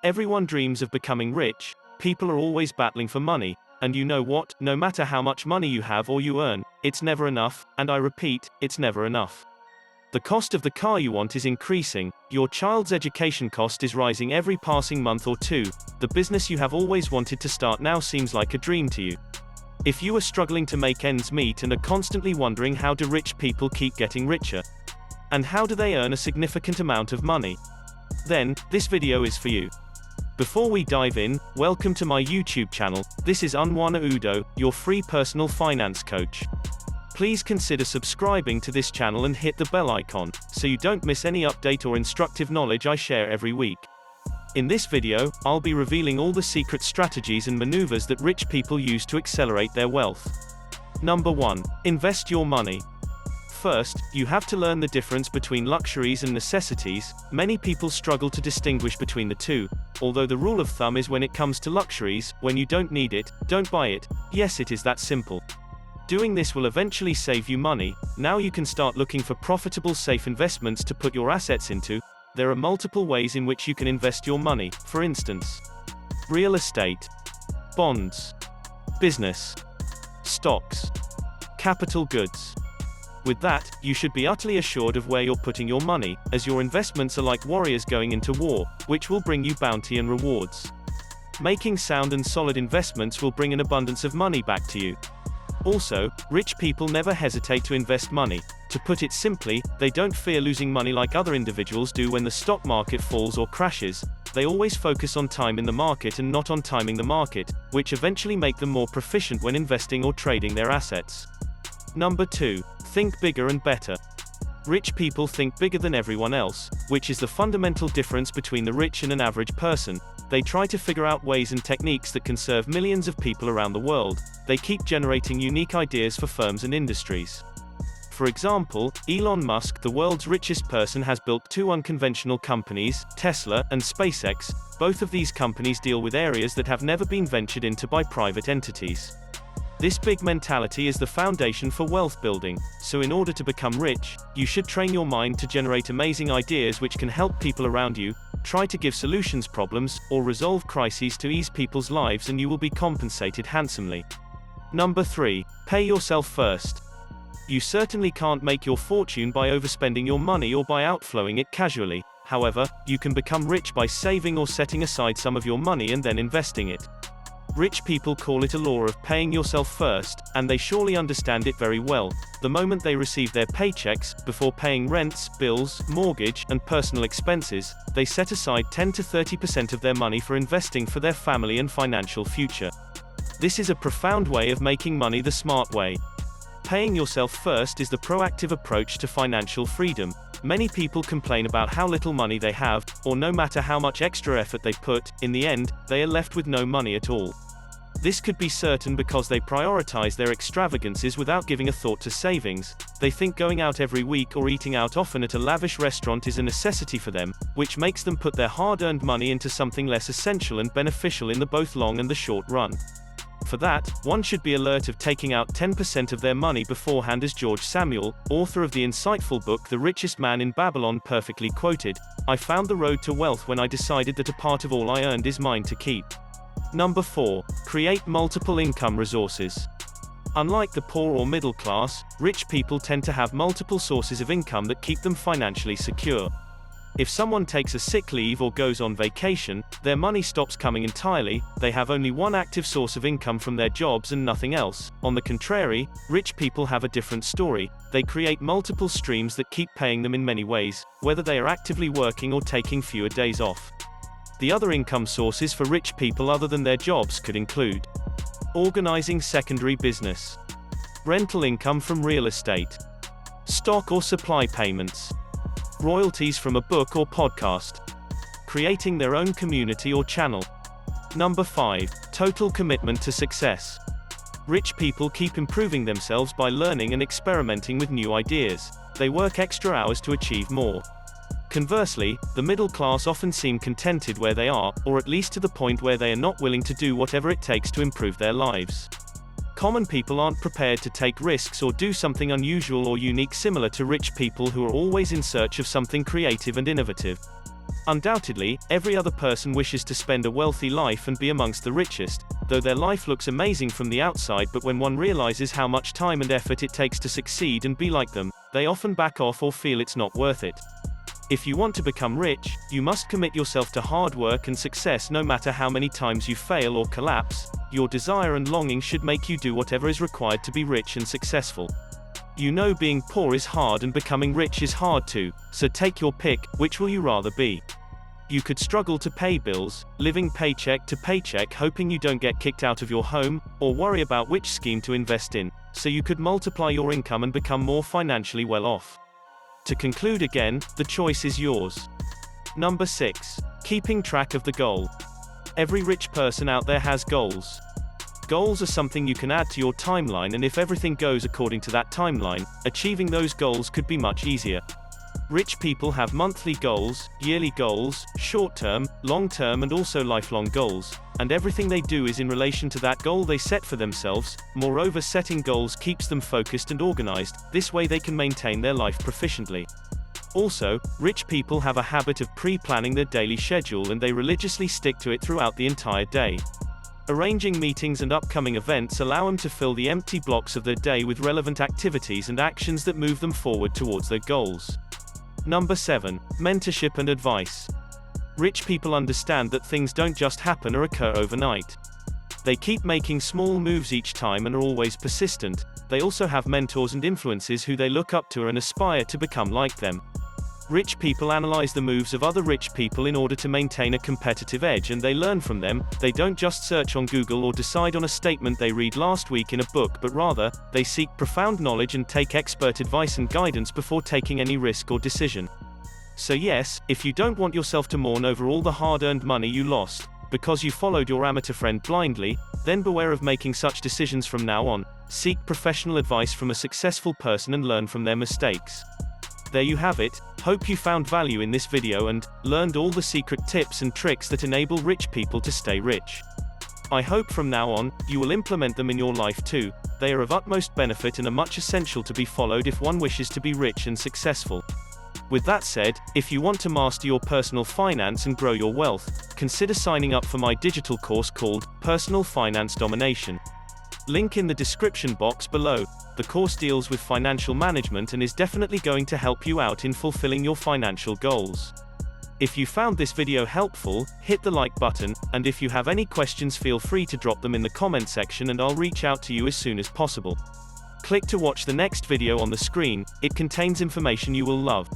Everyone dreams of becoming rich, people are always battling for money, and you know what, no matter how much money you have or you earn, it's never enough, and I repeat, it's never enough. The cost of the car you want is increasing, your child's education cost is rising every passing month or two, the business you have always wanted to start now seems like a dream to you. If you are struggling to make ends meet and are constantly wondering how do rich people keep getting richer? And how do they earn a significant amount of money? Then, this video is for you. Before we dive in, welcome to my YouTube channel. This is Unwana Udoh, your free personal finance coach. Please consider subscribing to this channel and hit the bell icon, so you don't miss any update or instructive knowledge I share every week. In this video, I'll be revealing all the secret strategies and maneuvers that rich people use to accelerate their wealth. Number 1. Invest your money. First, you have to learn the difference between luxuries and necessities. Many people struggle to distinguish between the two, although the rule of thumb is when it comes to luxuries, when you don't need it, don't buy it. Yes, it is that simple. Doing this will eventually save you money. Now you can start looking for profitable, safe investments to put your assets into. There are multiple ways in which you can invest your money, for instance, real estate, bonds, business, stocks, capital goods. With that, you should be utterly assured of where you're putting your money, as your investments are like warriors going into war, which will bring you bounty and rewards. Making sound and solid investments will bring an abundance of money back to you. Also, rich people never hesitate to invest money. To put it simply, they don't fear losing money like other individuals do when the stock market falls or crashes. They always focus on time in the market and not on timing the market, which eventually make them more proficient when investing or trading their assets. Number 2. Think bigger and better. Rich people think bigger than everyone else, which is the fundamental difference between the rich and an average person. They try to figure out ways and techniques that can serve millions of people around the world. They keep generating unique ideas for firms and industries. For example, Elon Musk, the world's richest person, has built 2 unconventional companies, Tesla and SpaceX. Both of these companies deal with areas that have never been ventured into by private entities. This big mentality is the foundation for wealth building, so in order to become rich, you should train your mind to generate amazing ideas which can help people around you. Try to give solutions problems, or resolve crises to ease people's lives, and you will be compensated handsomely. Number 3. Pay yourself first. You certainly can't make your fortune by overspending your money or by outflowing it casually. However, you can become rich by saving or setting aside some of your money and then investing it. Rich people call it a law of paying yourself first, and they surely understand it very well. The moment they receive their paychecks, before paying rents, bills, mortgage, and personal expenses, they set aside 10 to 30% of their money for investing for their family and financial future. This is a profound way of making money the smart way. Paying yourself first is the proactive approach to financial freedom. Many people complain about how little money they have, or no matter how much extra effort they put, in the end, they are left with no money at all. This could be certain because they prioritize their extravagances without giving a thought to savings. They think going out every week or eating out often at a lavish restaurant is a necessity for them, which makes them put their hard-earned money into something less essential and beneficial in the both long and the short run. For that, one should be alert of taking out 10% of their money beforehand, as George Samuel, author of the insightful book The Richest Man in Babylon, perfectly quoted. I found the road to wealth when I decided that a part of all I earned is mine to keep. Number 4. Create multiple income resources. Unlike the poor or middle class, rich people tend to have multiple sources of income that keep them financially secure. If someone takes a sick leave or goes on vacation, their money stops coming entirely. They have only one active source of income from their jobs and nothing else. On the contrary, rich people have a different story. They create multiple streams that keep paying them in many ways, whether they are actively working or taking fewer days off. The other income sources for rich people other than their jobs could include organizing secondary business, rental income from real estate, stock or supply payments, royalties from a book or podcast, creating their own community or channel. Number 5. Total commitment to success. Rich people keep improving themselves by learning and experimenting with new ideas. They work extra hours to achieve more. Conversely, the middle class often seem contented where they are, or at least to the point where they are not willing to do whatever it takes to improve their lives. Common people aren't prepared to take risks or do something unusual or unique, similar to rich people who are always in search of something creative and innovative. Undoubtedly, every other person wishes to spend a wealthy life and be amongst the richest, though their life looks amazing from the outside, but when one realizes how much time and effort it takes to succeed and be like them, they often back off or feel it's not worth it. If you want to become rich, you must commit yourself to hard work and success no matter how many times you fail or collapse. Your desire and longing should make you do whatever is required to be rich and successful. You know being poor is hard and becoming rich is hard too, so take your pick, which will you rather be? You could struggle to pay bills, living paycheck to paycheck hoping you don't get kicked out of your home, or worry about which scheme to invest in, so you could multiply your income and become more financially well off. To conclude again, the choice is yours. Number 6. Keeping track of the goal. Every rich person out there has goals. Goals are something you can add to your timeline, and if everything goes according to that timeline, achieving those goals could be much easier. Rich people have monthly goals, yearly goals, short-term, long-term and also lifelong goals, and everything they do is in relation to that goal they set for themselves. Moreover, setting goals keeps them focused and organized, this way they can maintain their life proficiently. Also, rich people have a habit of pre-planning their daily schedule and they religiously stick to it throughout the entire day. Arranging meetings and upcoming events allow them to fill the empty blocks of their day with relevant activities and actions that move them forward towards their goals. Number 7. Mentorship and advice. Rich people understand that things don't just happen or occur overnight. They keep making small moves each time and are always persistent. They also have mentors and influences who they look up to and aspire to become like them. Rich people analyze the moves of other rich people in order to maintain a competitive edge, and they learn from them. They don't just search on Google or decide on a statement they read last week in a book, but rather, they seek profound knowledge and take expert advice and guidance before taking any risk or decision. So yes, if you don't want yourself to mourn over all the hard-earned money you lost, because you followed your amateur friend blindly, then beware of making such decisions from now on. Seek professional advice from a successful person and learn from their mistakes. There you have it. Hope you found value in this video and learned all the secret tips and tricks that enable rich people to stay rich. I hope from now on, you will implement them in your life too. They are of utmost benefit and are much essential to be followed if one wishes to be rich and successful. With that said, if you want to master your personal finance and grow your wealth, consider signing up for my digital course called Personal Finance Domination. Link in the description box below. The course deals with financial management and is definitely going to help you out in fulfilling your financial goals. If you found this video helpful, hit the like button, and if you have any questions feel free to drop them in the comment section and I'll reach out to you as soon as possible. Click to watch the next video on the screen, it contains information you will love.